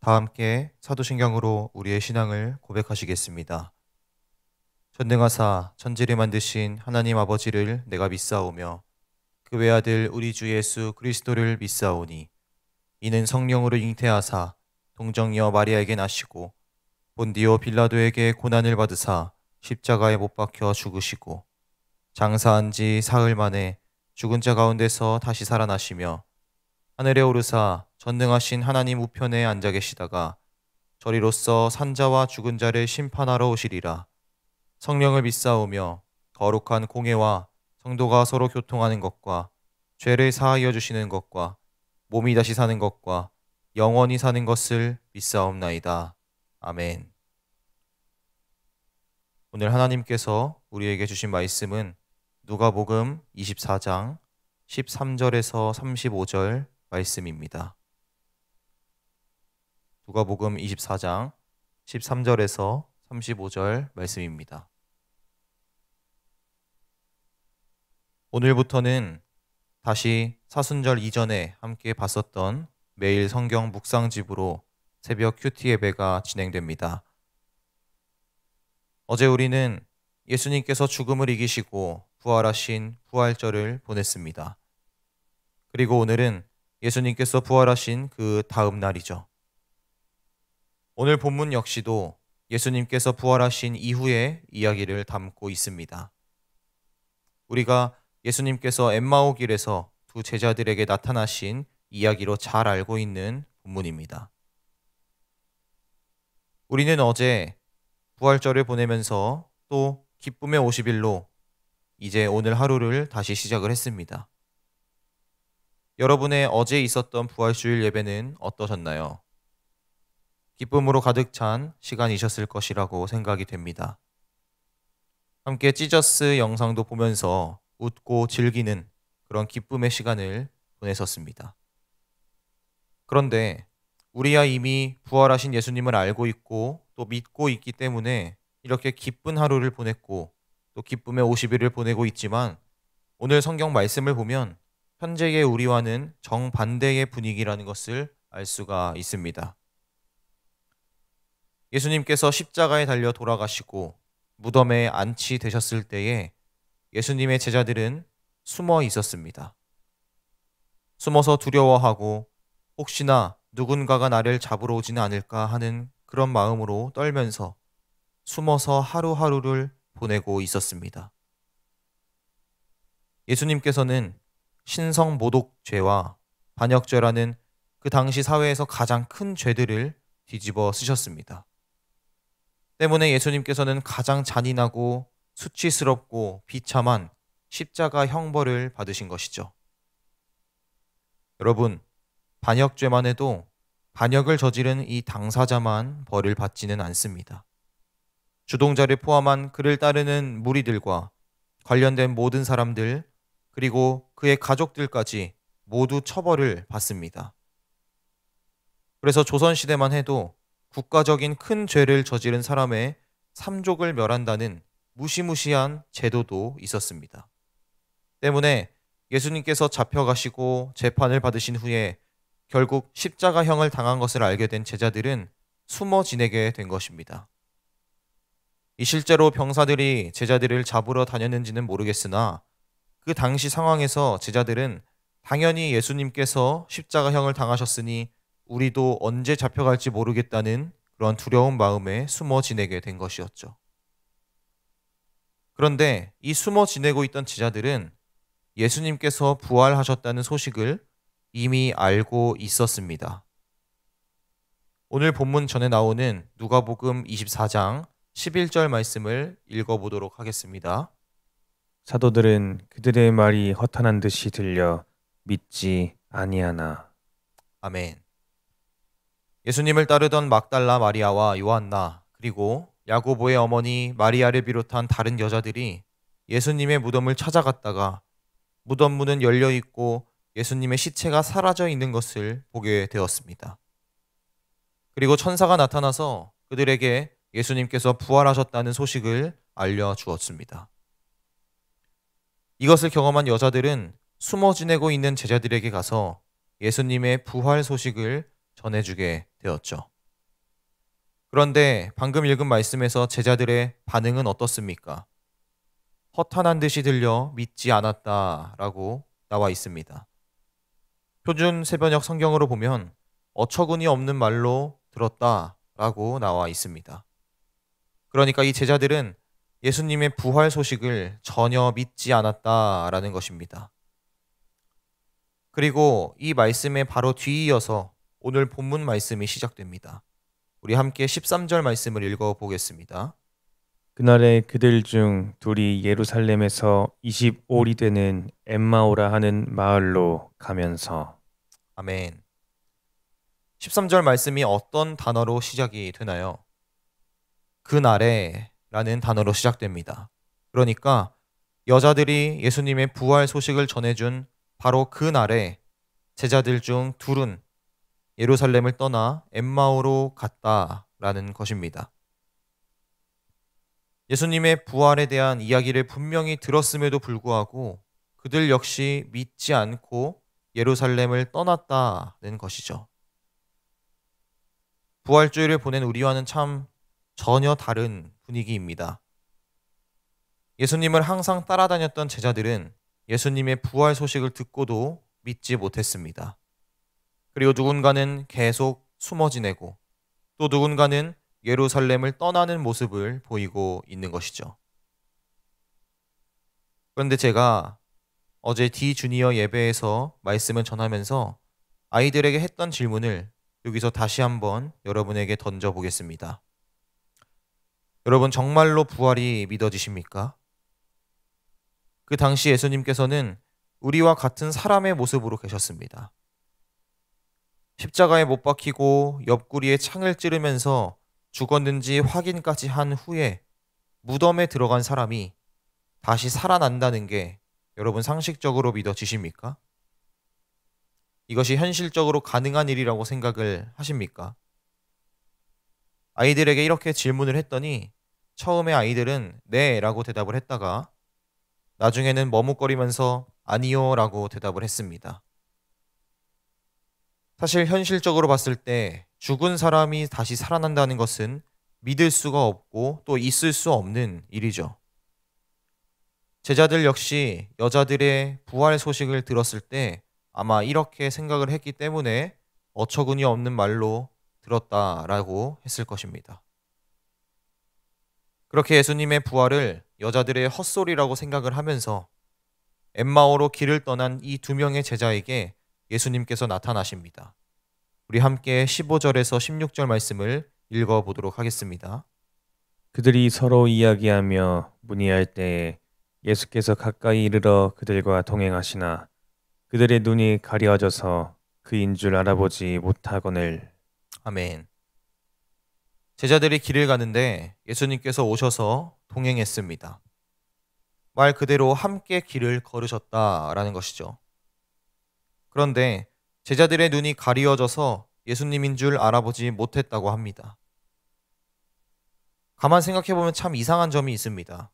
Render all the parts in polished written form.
다 함께 사도신경으로 우리의 신앙을 고백하시겠습니다. 전능하사 천지를 만드신 하나님 아버지를 내가 믿사오며 그 외아들 우리 주 예수 그리스도를 믿사오니 이는 성령으로 잉태하사 동정녀 마리아에게 나시고 본디오 빌라도에게 고난을 받으사 십자가에 못 박혀 죽으시고 장사한 지 사흘 만에 죽은 자 가운데서 다시 살아나시며 하늘에 오르사 전능하신 하나님 우편에 앉아 계시다가 저리로서 산자와 죽은 자를 심판하러 오시리라. 성령을 믿사오며 거룩한 공예와 성도가 서로 교통하는 것과 죄를 사하여 주시는 것과 몸이 다시 사는 것과 영원히 사는 것을 믿사옵나이다. 아멘. 오늘 하나님께서 우리에게 주신 말씀은 누가복음 24장 13절에서 35절 말씀입니다. 누가복음 24장 13절에서 35절 말씀입니다. 오늘부터는 다시 사순절 이전에 함께 봤었던 매일 성경 묵상집으로 새벽 큐티 예배가 진행됩니다. 어제 우리는 예수님께서 죽음을 이기시고 부활하신 부활절을 보냈습니다. 그리고 오늘은 예수님께서 부활하신 그 다음 날이죠. 오늘 본문 역시도 예수님께서 부활하신 이후의 이야기를 담고 있습니다. 우리가 예수님께서 엠마오 길에서 두 제자들에게 나타나신 이야기로 잘 알고 있는 본문입니다. 우리는 어제 부활절을 보내면서 또 기쁨의 50일로 이제 오늘 하루를 다시 시작을 했습니다. 여러분의 어제 있었던 부활주일 예배는 어떠셨나요? 기쁨으로 가득 찬 시간이셨을 것이라고 생각이 됩니다. 함께 찌저스 영상도 보면서 웃고 즐기는 그런 기쁨의 시간을 보냈었습니다. 그런데 우리야 이미 부활하신 예수님을 알고 있고 또 믿고 있기 때문에 이렇게 기쁜 하루를 보냈고 또 기쁨의 50일을 보내고 있지만 오늘 성경 말씀을 보면 현재의 우리와는 정반대의 분위기라는 것을 알 수가 있습니다. 예수님께서 십자가에 달려 돌아가시고 무덤에 안치되셨을 때에 예수님의 제자들은 숨어 있었습니다. 숨어서 두려워하고 혹시나 누군가가 나를 잡으러 오지는 않을까 하는 그런 마음으로 떨면서 숨어서 하루하루를 보내고 있었습니다. 예수님께서는 신성모독죄와 반역죄라는 그 당시 사회에서 가장 큰 죄들을 뒤집어 쓰셨습니다. 때문에 예수님께서는 가장 잔인하고 수치스럽고 비참한 십자가 형벌을 받으신 것이죠. 여러분, 반역죄만 해도 반역을 저지른 이 당사자만 벌을 받지는 않습니다. 주동자를 포함한 그를 따르는 무리들과 관련된 모든 사람들 그리고 그의 가족들까지 모두 처벌을 받습니다. 그래서 조선시대만 해도 국가적인 큰 죄를 저지른 사람의 삼족을 멸한다는 무시무시한 제도도 있었습니다. 때문에 예수님께서 잡혀가시고 재판을 받으신 후에 결국 십자가형을 당한 것을 알게 된 제자들은 숨어 지내게 된 것입니다. 이 실제로 병사들이 제자들을 잡으러 다녔는지는 모르겠으나 그 당시 상황에서 제자들은 당연히 예수님께서 십자가형을 당하셨으니 우리도 언제 잡혀갈지 모르겠다는 그런 두려운 마음에 숨어 지내게 된 것이었죠. 그런데 이 숨어 지내고 있던 제자들은 예수님께서 부활하셨다는 소식을 이미 알고 있었습니다. 오늘 본문 전에 나오는 누가복음 24장 11절 말씀을 읽어보도록 하겠습니다. 사도들은 그들의 말이 허탄한 듯이 들려 믿지 아니하나. 아멘. 예수님을 따르던 막달라 마리아와 요한나 그리고 야고보의 어머니 마리아를 비롯한 다른 여자들이 예수님의 무덤을 찾아갔다가 무덤 문은 열려 있고 예수님의 시체가 사라져 있는 것을 보게 되었습니다. 그리고 천사가 나타나서 그들에게 예수님께서 부활하셨다는 소식을 알려주었습니다. 이것을 경험한 여자들은 숨어 지내고 있는 제자들에게 가서 예수님의 부활 소식을 전해주게 되었죠. 그런데 방금 읽은 말씀에서 제자들의 반응은 어떻습니까? 허탄한 듯이 들려 믿지 않았다라고 나와 있습니다. 표준 세번역 성경으로 보면 어처구니 없는 말로 들었다라고 나와 있습니다. 그러니까 이 제자들은 예수님의 부활 소식을 전혀 믿지 않았다라는 것입니다. 그리고 이 말씀에 바로 뒤이어서 오늘 본문 말씀이 시작됩니다. 우리 함께 13절 말씀을 읽어보겠습니다. 그날에 그들 중 둘이 예루살렘에서 25리 되는 엠마오라 하는 마을로 가면서. 아멘. 13절 말씀이 어떤 단어로 시작이 되나요? 그날에 라는 단어로 시작됩니다. 그러니까 여자들이 예수님의 부활 소식을 전해준 바로 그날에 제자들 중 둘은 예루살렘을 떠나 엠마오로 갔다라는 것입니다. 예수님의 부활에 대한 이야기를 분명히 들었음에도 불구하고 그들 역시 믿지 않고 예루살렘을 떠났다는 것이죠. 부활주일을 보낸 우리와는 참 전혀 다른 분위기입니다. 예수님을 항상 따라다녔던 제자들은 예수님의 부활 소식을 듣고도 믿지 못했습니다. 그리고 누군가는 계속 숨어 지내고 또 누군가는 예루살렘을 떠나는 모습을 보이고 있는 것이죠. 그런데 제가 어제 디주니어 예배에서 말씀을 전하면서 아이들에게 했던 질문을 여기서 다시 한번 여러분에게 던져보겠습니다. 여러분 정말로 부활이 믿어지십니까? 그 당시 예수님께서는 우리와 같은 사람의 모습으로 계셨습니다. 십자가에 못 박히고 옆구리에 창을 찌르면서 죽었는지 확인까지 한 후에 무덤에 들어간 사람이 다시 살아난다는 게 여러분 상식적으로 믿어지십니까? 이것이 현실적으로 가능한 일이라고 생각을 하십니까? 아이들에게 이렇게 질문을 했더니 처음에 아이들은 네 라고 대답을 했다가 나중에는 머뭇거리면서 아니요 라고 대답을 했습니다. 사실 현실적으로 봤을 때 죽은 사람이 다시 살아난다는 것은 믿을 수가 없고 또 있을 수 없는 일이죠. 제자들 역시 여자들의 부활 소식을 들었을 때 아마 이렇게 생각을 했기 때문에 어처구니 없는 말로 들었다라고 했을 것입니다. 그렇게 예수님의 부활을 여자들의 헛소리라고 생각을 하면서 엠마오로 길을 떠난 이 두 명의 제자에게 예수님께서 나타나십니다. 우리 함께 15절에서 16절 말씀을 읽어보도록 하겠습니다. 그들이 서로 이야기하며 문의할 때에 예수께서 가까이 이르러 그들과 동행하시나 그들의 눈이 가려져서 그인 줄 알아보지 못하거늘. 아멘. 제자들이 길을 가는데 예수님께서 오셔서 동행했습니다. 말 그대로 함께 길을 걸으셨다라는 것이죠. 그런데 제자들의 눈이 가리어져서 예수님인 줄 알아보지 못했다고 합니다. 가만 생각해보면 참 이상한 점이 있습니다.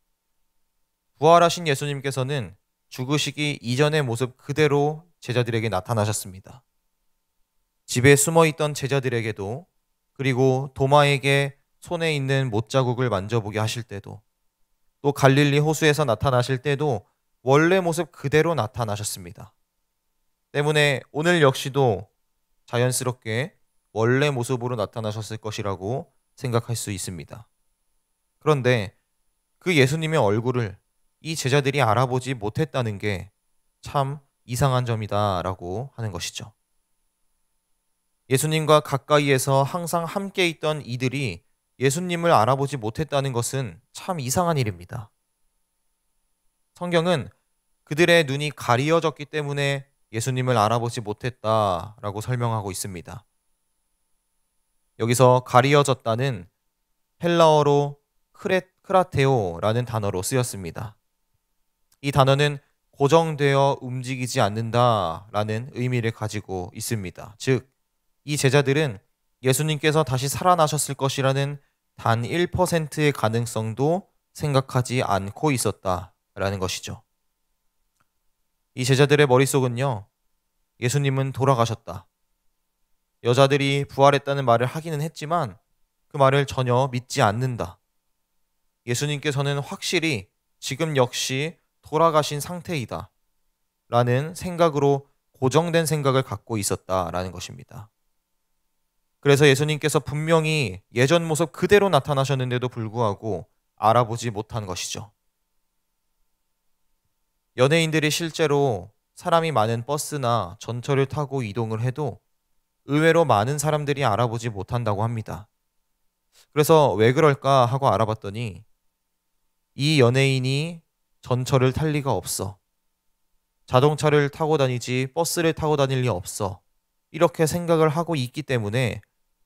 부활하신 예수님께서는 죽으시기 이전의 모습 그대로 제자들에게 나타나셨습니다. 집에 숨어있던 제자들에게도 그리고 도마에게 손에 있는 못자국을 만져보게 하실 때도 또 갈릴리 호수에서 나타나실 때도 원래 모습 그대로 나타나셨습니다. 때문에 오늘 역시도 자연스럽게 원래 모습으로 나타나셨을 것이라고 생각할 수 있습니다. 그런데 그 예수님의 얼굴을 이 제자들이 알아보지 못했다는 게 참 이상한 점이다라고 하는 것이죠. 예수님과 가까이에서 항상 함께 있던 이들이 예수님을 알아보지 못했다는 것은 참 이상한 일입니다. 성경은 그들의 눈이 가리어졌기 때문에 예수님을 알아보지 못했다라고 설명하고 있습니다. 여기서 가리어졌다는 헬라어로 크라테오라는 단어로 쓰였습니다. 이 단어는 고정되어 움직이지 않는다라는 의미를 가지고 있습니다. 즉, 이 제자들은 예수님께서 다시 살아나셨을 것이라는 단 1%의 가능성도 생각하지 않고 있었다라는 것이죠. 이 제자들의 머릿속은요, 예수님은 돌아가셨다. 여자들이 부활했다는 말을 하기는 했지만 그 그 말을 전혀 믿지 않는다. 예수님께서는 확실히 지금 역시 돌아가신 상태이다. 라는 생각으로 고정된 생각을 갖고 있었다라는 것입니다. 그래서 예수님께서 분명히 예전 모습 그대로 나타나셨는데도 불구하고 알아보지 못한 것이죠. 연예인들이 실제로 사람이 많은 버스나 전철을 타고 이동을 해도 의외로 많은 사람들이 알아보지 못한다고 합니다. 그래서 왜 그럴까 하고 알아봤더니 이 연예인이 전철을 탈 리가 없어. 자동차를 타고 다니지 버스를 타고 다닐 리 없어. 이렇게 생각을 하고 있기 때문에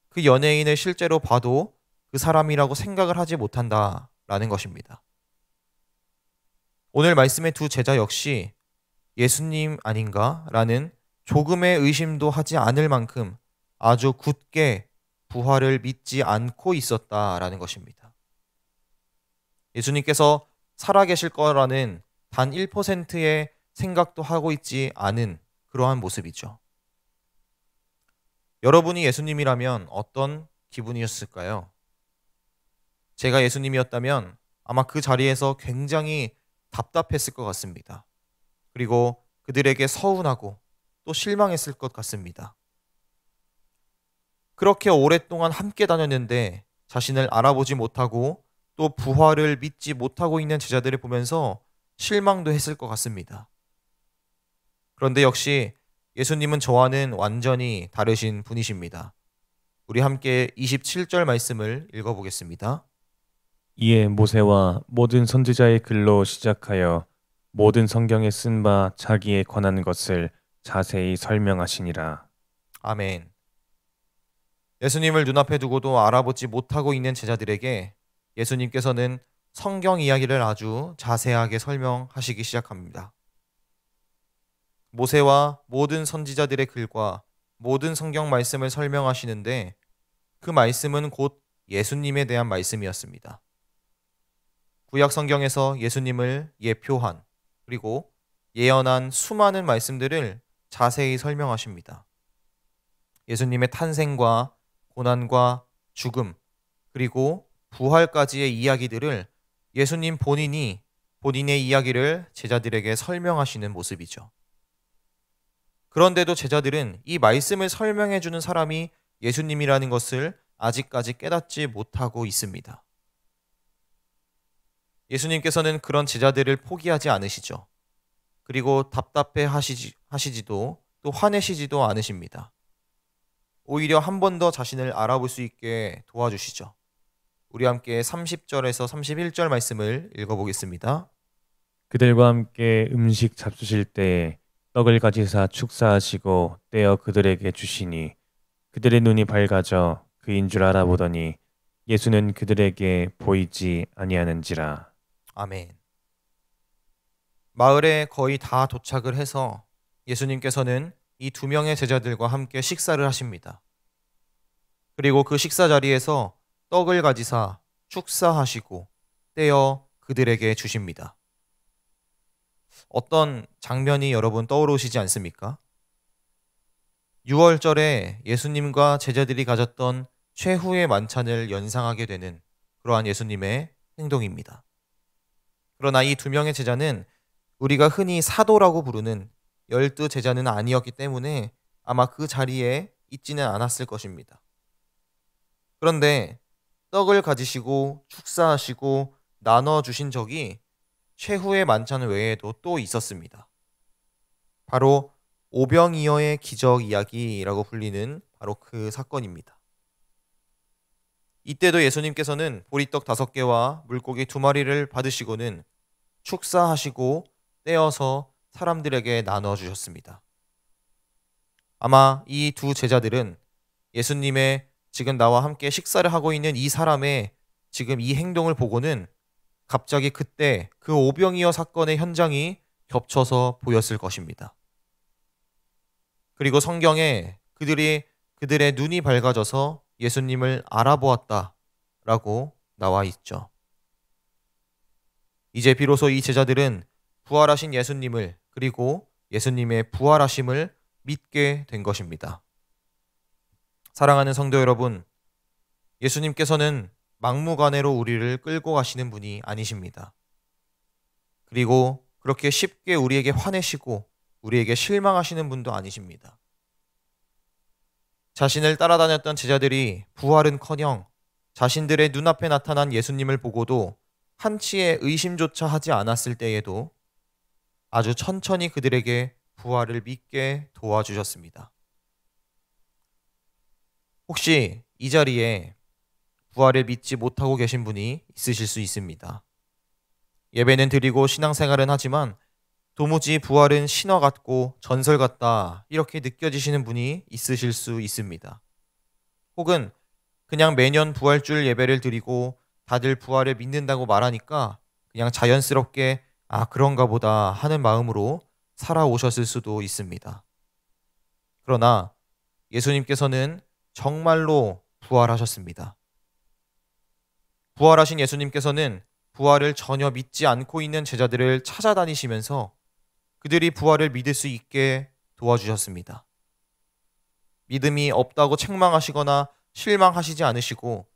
그 연예인을 실제로 봐도 그 사람이라고 생각을 하지 못한다라는 것입니다. 오늘 말씀의 두 제자 역시 예수님 아닌가라는 조금의 의심도 하지 않을 만큼 아주 굳게 부활을 믿지 않고 있었다라는 것입니다. 예수님께서 살아계실 거라는 단 1%의 생각도 하고 있지 않은 그러한 모습이죠. 여러분이 예수님이라면 어떤 기분이었을까요? 제가 예수님이었다면 아마 그 자리에서 굉장히 답답했을 것 같습니다. 그리고 그들에게 서운하고 또 실망했을 것 같습니다. 그렇게 오랫동안 함께 다녔는데 자신을 알아보지 못하고 또 부활을 믿지 못하고 있는 제자들을 보면서 실망도 했을 것 같습니다. 그런데 역시 예수님은 저와는 완전히 다르신 분이십니다. 우리 함께 27절 말씀을 읽어보겠습니다. 이에 모세와 모든 선지자의 글로 시작하여 모든 성경에 쓴 바 자기에 관한 것을 자세히 설명하시니라. 아멘. 예수님을 눈앞에 두고도 알아보지 못하고 있는 제자들에게 예수님께서는 성경 이야기를 아주 자세하게 설명하시기 시작합니다. 모세와 모든 선지자들의 글과 모든 성경 말씀을 설명하시는데 그 말씀은 곧 예수님에 대한 말씀이었습니다. 구약 성경에서 예수님을 예표한 그리고 예언한 수많은 말씀들을 자세히 설명하십니다. 예수님의 탄생과 고난과 죽음 그리고 부활까지의 이야기들을 예수님 본인이 본인의 이야기를 제자들에게 설명하시는 모습이죠. 그런데도 제자들은 이 말씀을 설명해 주는 사람이 예수님이라는 것을 아직까지 깨닫지 못하고 있습니다. 예수님께서는 그런 제자들을 포기하지 않으시죠. 그리고 답답해 하시지도 또 화내시지도 않으십니다. 오히려 한 번 더 자신을 알아볼 수 있게 도와주시죠. 우리 함께 30절에서 31절 말씀을 읽어보겠습니다. 그들과 함께 음식 잡수실 때에 떡을 가지사 축사하시고 떼어 그들에게 주시니 그들의 눈이 밝아져 그인 줄 알아보더니 예수는 그들에게 보이지 아니하는지라. 아멘. 마을에 거의 다 도착을 해서 예수님께서는 이 두 명의 제자들과 함께 식사를 하십니다. 그리고 그 식사 자리에서 떡을 가지사 축사하시고 떼어 그들에게 주십니다. 어떤 장면이 여러분 떠오르시지 않습니까? 6월절에 예수님과 제자들이 가졌던 최후의 만찬을 연상하게 되는 그러한 예수님의 행동입니다. 그러나 이 두 명의 제자는 우리가 흔히 사도라고 부르는 12제자는 아니었기 때문에 아마 그 자리에 있지는 않았을 것입니다. 그런데 떡을 가지시고 축사하시고 나눠주신 적이 최후의 만찬 외에도 또 있었습니다. 바로 오병이어의 기적 이야기라고 불리는 바로 그 사건입니다. 이때도 예수님께서는 보리떡 5개와 물고기 2마리를 받으시고는 축사하시고 떼어서 사람들에게 나눠주셨습니다. 아마 이 두 제자들은 예수님의 지금 나와 함께 식사를 하고 있는 이 사람의 지금 이 행동을 보고는 갑자기 그때 그 오병이어 사건의 현장이 겹쳐서 보였을 것입니다. 그리고 성경에 그들의 눈이 밝아져서 예수님을 알아보았다라고 나와 있죠. 이제 비로소 이 제자들은 부활하신 예수님을 그리고 예수님의 부활하심을 믿게 된 것입니다. 사랑하는 성도 여러분, 예수님께서는 막무가내로 우리를 끌고 가시는 분이 아니십니다. 그리고 그렇게 쉽게 우리에게 화내시고 우리에게 실망하시는 분도 아니십니다. 자신을 따라다녔던 제자들이 부활은커녕 자신들의 눈앞에 나타난 예수님을 보고도 한치의 의심조차 하지 않았을 때에도 아주 천천히 그들에게 부활을 믿게 도와주셨습니다. 혹시 이 자리에 부활을 믿지 못하고 계신 분이 있으실 수 있습니다. 예배는 드리고 신앙생활은 하지만 도무지 부활은 신화 같고 전설 같다 이렇게 느껴지시는 분이 있으실 수 있습니다. 혹은 그냥 매년 부활주일 예배를 드리고 다들 부활을 믿는다고 말하니까 그냥 자연스럽게 그런가 보다 하는 마음으로 살아오셨을 수도 있습니다. 그러나 예수님께서는 정말로 부활하셨습니다. 부활하신 예수님께서는 부활을 전혀 믿지 않고 있는 제자들을 찾아다니시면서 그들이 부활을 믿을 수 있게 도와주셨습니다. 믿음이 없다고 책망하시거나 실망하시지 않으시고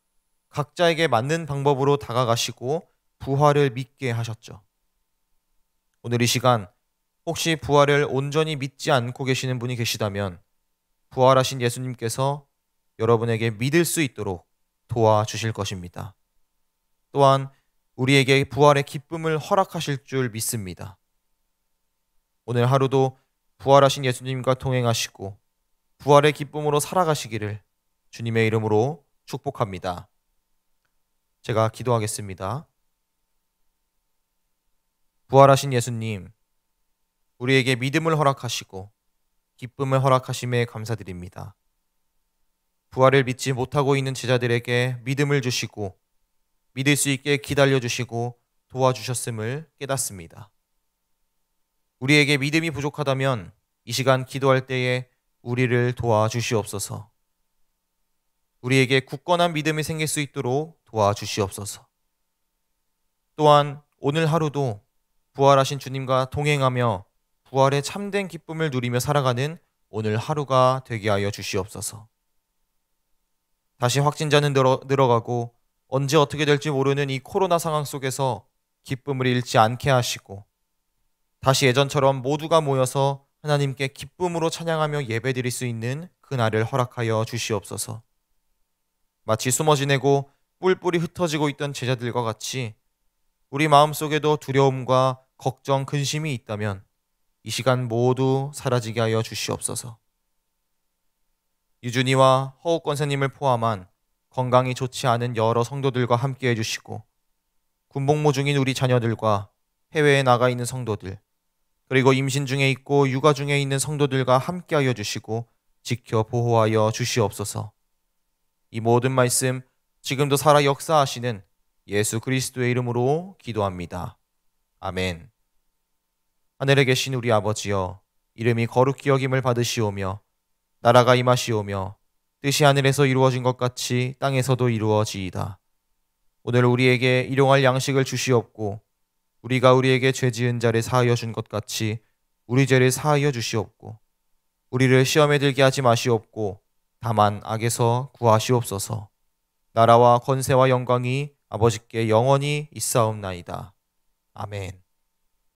각자에게 맞는 방법으로 다가가시고 부활을 믿게 하셨죠. 오늘 이 시간 혹시 부활을 온전히 믿지 않고 계시는 분이 계시다면 부활하신 예수님께서 여러분에게 믿을 수 있도록 도와주실 것입니다. 또한 우리에게 부활의 기쁨을 허락하실 줄 믿습니다. 오늘 하루도 부활하신 예수님과 동행하시고 부활의 기쁨으로 살아가시기를 주님의 이름으로 축복합니다. 제가 기도하겠습니다. 부활하신 예수님, 우리에게 믿음을 허락하시고 기쁨을 허락하심에 감사드립니다. 부활을 믿지 못하고 있는 제자들에게 믿음을 주시고 믿을 수 있게 기다려주시고 도와주셨음을 깨닫습니다. 우리에게 믿음이 부족하다면 이 시간 기도할 때에 우리를 도와주시옵소서. 우리에게 굳건한 믿음이 생길 수 있도록 도와주시옵소서. 또한 오늘 하루도 부활하신 주님과 동행하며 부활의 참된 기쁨을 누리며 살아가는 오늘 하루가 되게 하여 주시옵소서. 다시 확진자는 늘어가고 언제 어떻게 될지 모르는 이 코로나 상황 속에서 기쁨을 잃지 않게 하시고 다시 예전처럼 모두가 모여서 하나님께 기쁨으로 찬양하며 예배드릴 수 있는 그날을 허락하여 주시옵소서. 마치 숨어 지내고 뿔뿔이 흩어지고 있던 제자들과 같이 우리 마음속에도 두려움과 걱정, 근심이 있다면 이 시간 모두 사라지게 하여 주시옵소서. 유준이와 허욱 권사님을 포함한 건강이 좋지 않은 여러 성도들과 함께 해주시고 군복무 중인 우리 자녀들과 해외에 나가 있는 성도들 그리고 임신 중에 있고 육아 중에 있는 성도들과 함께 하여 주시고 지켜 보호하여 주시옵소서. 이 모든 말씀 지금도 살아 역사하시는 예수 그리스도의 이름으로 기도합니다. 아멘. 하늘에 계신 우리 아버지여, 이름이 거룩히 여김을 받으시오며 나라가 임하시오며 뜻이 하늘에서 이루어진 것 같이 땅에서도 이루어지이다. 오늘 우리에게 일용할 양식을 주시옵고 우리가 우리에게 죄 지은 자를 사하여 준 것 같이 우리 죄를 사하여 주시옵고 우리를 시험에 들게 하지 마시옵고 다만 악에서 구하시옵소서. 나라와 권세와 영광이 아버지께 영원히 있사옵나이다. 아멘.